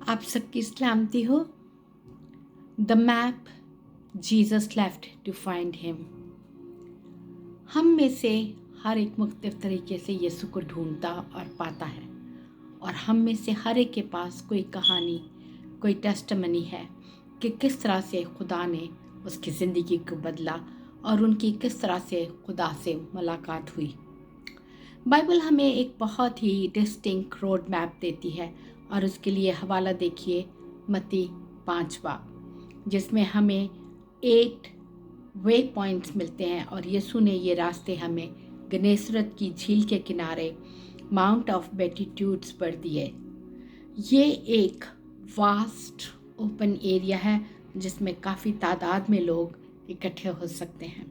आप सबकी सलामती हो। The map Jesus left to find him. हम में से हर एक मुख्तलिफ तरीके से यीशु को ढूंढता और पाता है, और हम में से हर एक के पास कोई कहानी, कोई टेस्टमनी है कि किस तरह से खुदा ने उसकी ज़िंदगी को बदला और उनकी किस तरह से खुदा से मुलाकात हुई। बाइबल हमें एक बहुत ही डिस्टिंक्ट रोड मैप देती है, और उसके लिए हवाला देखिए मत्ती 5 बाब, जिसमें हमें 8 वे पॉइंट्स मिलते हैं। और यीशु ने ये रास्ते हमें गनेसरत की झील के किनारे माउंट ऑफ बेटिट्यूड्स पर दिए। ये एक वास्ट ओपन एरिया है जिसमें काफ़ी तादाद में लोग इकट्ठे हो सकते हैं,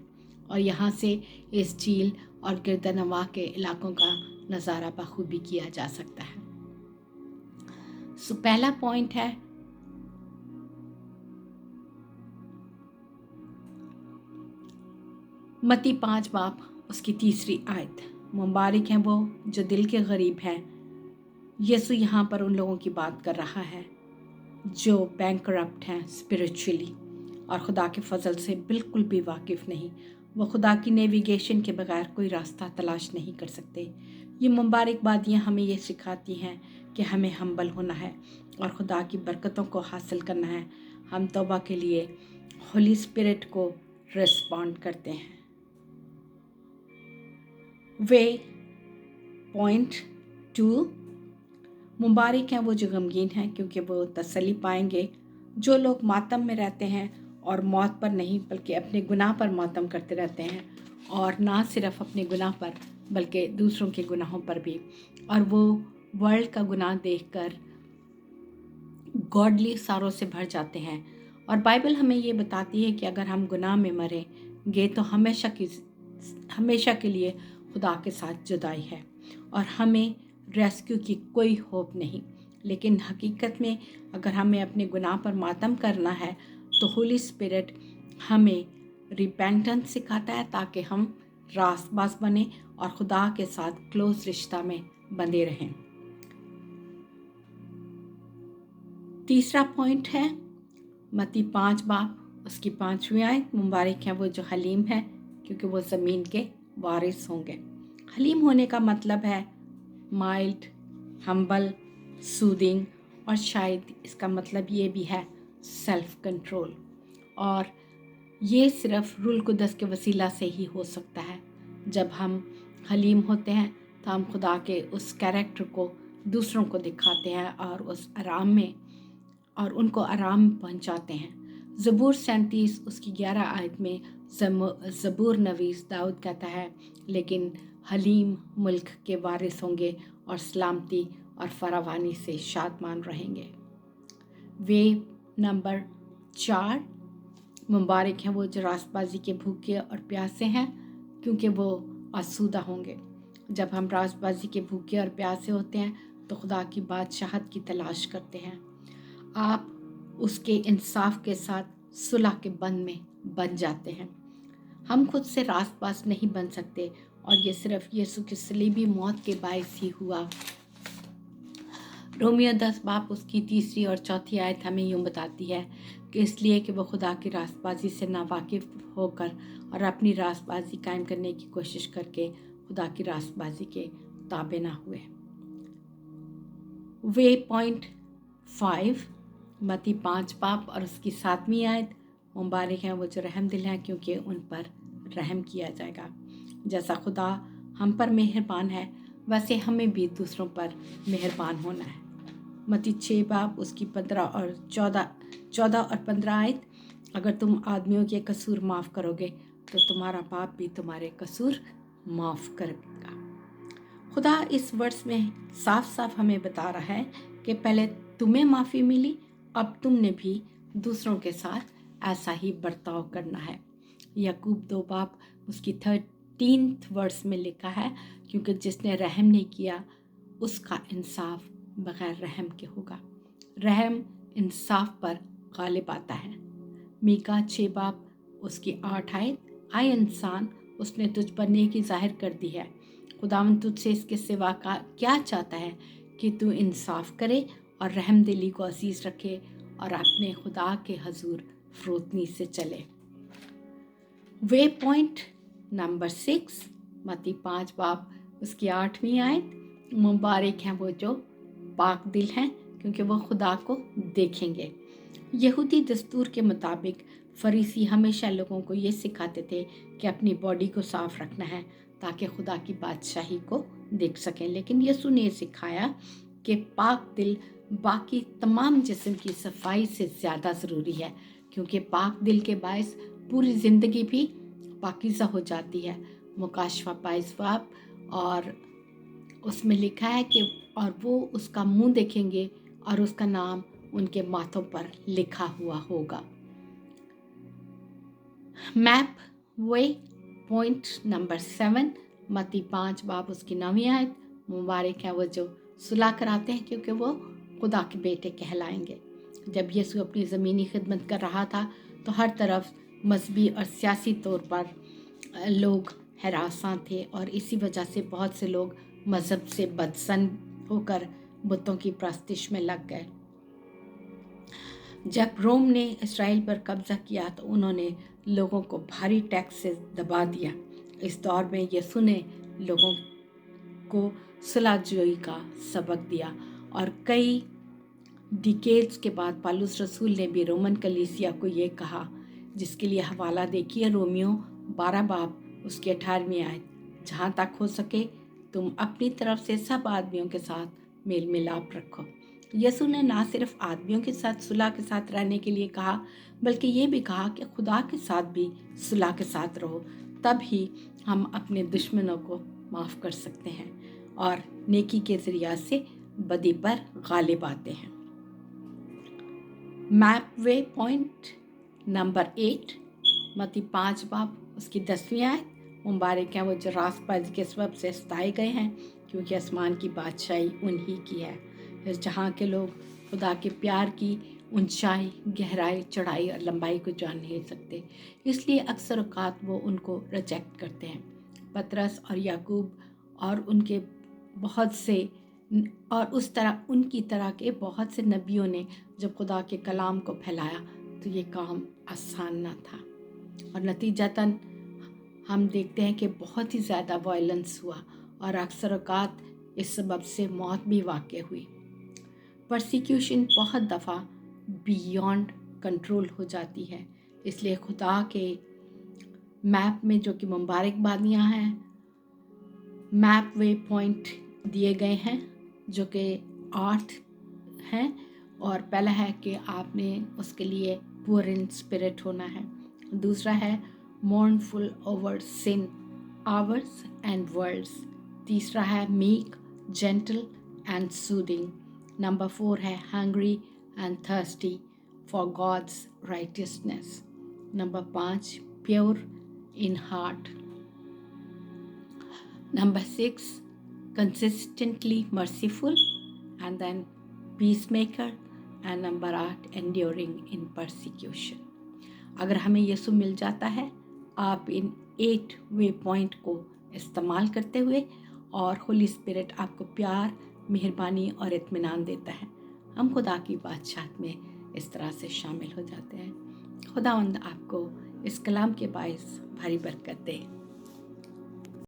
और यहाँ से इस झील और गिरदनवा के इलाकों का नज़ारा बखूबी किया जा सकता है। पहला पॉइंट है मत्ती 5 बाब उसकी 3 आयत। मुबारक हैं वो जो दिल के गरीब हैं। यीशु यहाँ पर उन लोगों की बात कर रहा है जो बैंकरप्ट हैं स्पिरिचुअली और खुदा के फजल से बिल्कुल भी वाकिफ़ नहीं। वो खुदा की नेविगेशन के बगैर कोई रास्ता तलाश नहीं कर सकते। ये मुबारकबादियाँ हमें ये सिखाती हैं कि हमें हम्बल होना है और खुदा की बरकतों को हासिल करना है। हम तौबा के लिए होली स्पिरिट को रिस्पॉन्ड करते हैं। वे पॉइंट 2, मुबारक हैं वो जो गमगीन हैं क्योंकि वो तसल्ली पाएंगे। जो लोग मातम में रहते हैं और मौत पर नहीं बल्कि अपने गुनाह पर मातम करते रहते हैं, और ना सिर्फ अपने गुनाह पर बल्कि दूसरों के गुनाहों पर भी, और वो वर्ल्ड का गुनाह देखकर गॉडली सारों से भर जाते हैं। और बाइबल हमें ये बताती है कि अगर हम गुनाह में मरेंगे तो हमेशा के लिए खुदा के साथ जुदाई है और हमें रेस्क्यू की कोई होप नहीं। लेकिन हकीकत में अगर हमें अपने गुनाह पर मातम करना है तो होली स्पिरिट हमें रिपेंटेंस सिखाता है ताकि हम रास्तबाज बने और खुदा के साथ क्लोज रिश्ता में बंधे रहें। तीसरा पॉइंट है मत्ती 5 बाब उसकी 5वीं आयत। मुबारक हैं वो जो हलीम है क्योंकि वो ज़मीन के वारिस होंगे। हलीम होने का मतलब है माइल्ड, हम्बल, सूदिंग, और शायद इसका मतलब ये भी है सेल्फ कंट्रोल। और ये सिर्फ रूल कुदस के वसीला से ही हो सकता है। जब हम हलीम होते हैं तो हम खुदा के उस कैरेक्टर को दूसरों को दिखाते हैं और उस आराम में और उनको आराम पहुंचाते हैं। ज़बूर 37 उसकी 11 आयत में ज़बूर नवीस दाऊद कहता है, लेकिन हलीम मुल्क के वारिस होंगे और सलामती और फरावानी से शादमान रहेंगे। वे नंबर 4, मुबारक हैं वो जो रास्तबाजी के भूखे और प्यासे हैं क्योंकि वो आसूदा होंगे। जब हम रास्तबाजी के भूखे और प्यासे होते हैं तो खुदा की बादशाहत की तलाश करते हैं। आप उसके इंसाफ के साथ सुलह के बंध में बन जाते हैं। हम खुद से रास्तबाज नहीं बन सकते और ये सिर्फ यीशु की सलीबी मौत के बायस ही हुआ। रोमियो 10 बाब उसकी 3 और 4 आयत हमें यूँ बताती है कि इसलिए कि वो खुदा की रास्तबाजी से नावाकिफ़ होकर और अपनी रास्तबाजी कायम करने की कोशिश करके खुदा की रास्तबाजी के ताबे ना हुए। वे पॉइंट 5 मत्ती 5 बाब और उसकी 7वीं आयत। मुबारक हैं वो जो रहम दिल हैं क्योंकि उन पर रहम किया जाएगा। जैसा खुदा हम पर मेहरबान है वैसे हमें भी दूसरों पर मेहरबान होना है। मत्ती 6 बाब उसकी 14 और 15 आयत। अगर तुम आदमियों के कसूर माफ़ करोगे तो तुम्हारा बाप भी तुम्हारे कसूर माफ़ करेगा। खुदा इस वर्ष में साफ साफ हमें बता रहा है कि पहले तुम्हें माफ़ी मिली, अब तुमने भी दूसरों के साथ ऐसा ही बर्ताव करना है। याकूब 2 बाब उसकी 13 वर्स में लिखा है, क्योंकि जिसने रहम नहीं किया उसका इंसाफ बगैर रहम के होगा। रहम इंसाफ पर गालिब आता है। मीका 6 बाब उसकी 8 आयत। आए इंसान, उसने तुझ पर नेकी जाहिर कर दी है। खुदावंद तुझसे इसके सिवा का क्या चाहता है कि तू इंसाफ करे और रहमदिली को अजीज रखे और अपने खुदा के हजूर फरोतनी से चले। वे पॉइंट नंबर 6, मत्ती 5 बाब उसकी 8वीं आयत, मुबारक हैं वो जो पाक दिल हैं क्योंकि वो खुदा को देखेंगे। यहूदी दस्तूर के मुताबिक फरीसी हमेशा लोगों को ये सिखाते थे कि अपनी बॉडी को साफ रखना है ताकि खुदा की बादशाही को देख सकें, लेकिन यीशु ने सिखाया कि पाक दिल बाकी तमाम जिस्म की सफाई से ज़्यादा ज़रूरी है, क्योंकि पाक दिल के बायस पूरी ज़िंदगी भी पाकीज़ा हो जाती है। मुकाशफा 22 बाब और उसमें लिखा है कि और वो उसका मुंह देखेंगे और उसका नाम उनके माथों पर लिखा हुआ होगा। मैप वे पॉइंट नंबर 7, मत्ती 5 बाब उसकी 9वीं आयत, मुबारक है वो जो सुलह कराते हैं क्योंकि वो खुदा के बेटे कहलाएंगे। जब यीशु अपनी ज़मीनी खिदमत कर रहा था तो हर तरफ मजहबी और सियासी तौर पर लोग हरासां थे और इसी वजह से बहुत से लोग मज़हब से बदसन होकर बुतों की प्रस्तिश में लग गए। जब रोम ने इसराइल पर कब्जा किया तो उन्होंने लोगों को भारी टैक्स से दबा दिया। इस दौर में यीशु ने लोगों को सुलहजोई का सबक दिया और कई डिकेड्स के बाद पौलुस रसूल ने भी रोमन कलीसिया को ये कहा, जिसके लिए हवाला देखिए रोमियो 12 बाब उसके 18वीं आयत, जहाँ तक हो सके तुम अपनी तरफ से सब आदमियों के साथ मेल मिलाप रखो। यीशु ने ना सिर्फ आदमियों के साथ सुलह के साथ रहने के लिए कहा, बल्कि ये भी कहा कि खुदा के साथ भी सुलह के साथ रहो, तब ही हम अपने दुश्मनों को माफ़ कर सकते हैं और नेकी के ज़रिया से बदी पर गालिब आते हैं। मैप वे पॉइंट नंबर 8, मत्ती 5 बाब उसकी 10वीं आयत, मुबारक हैं वो जो रास्तबाजी के सबब से सताए गए हैं क्योंकि आसमान की बादशाही उन्हीं की है। इस जहाँ के लोग खुदा के प्यार की ऊंचाई, गहराई, चौड़ाई और लंबाई को जान नहीं सकते, इसलिए अक्सर औकात वो उनको रिजेक्ट करते हैं। पतरस और याकूब और उनके बहुत से और उस तरह उनकी तरह के बहुत से नबियों ने जब खुदा के कलाम को फैलाया तो ये काम आसान ना था और नतीजतन हम देखते हैं कि बहुत ही ज़्यादा वायलेंस हुआ और अक्सर औकात इस सबब से मौत भी वाक़ हुई। परसिक्यूशन बहुत दफ़ा बियॉन्ड कंट्रोल हो जाती है, इसलिए खुदा के मैप में जो कि मुबारकबादियाँ हैं, मैप वे पॉइंट दिए गए हैं जो कि 8 हैं और पहला है कि आपने उसके लिए पुअर इन स्पिरिट होना है, दूसरा है mournful over sin ours and words, तीसरा है meek gentle and soothing, number 4 है hungry and thirsty for God's righteousness, number 5 pure in heart, number 6 consistently merciful, and then peacemaker, and number 8 enduring in persecution। अगर हमें यीशु मिल जाता है, आप इन 8 way point को इस्तेमाल करते हुए और होली स्पिरिट आपको प्यार, मेहरबानी और इत्मीनान देता है, हम खुदा की बादशाहत में इस तरह से शामिल हो जाते हैं। खुदावंद आपको इस कलाम के बायस भारी बरकत दे।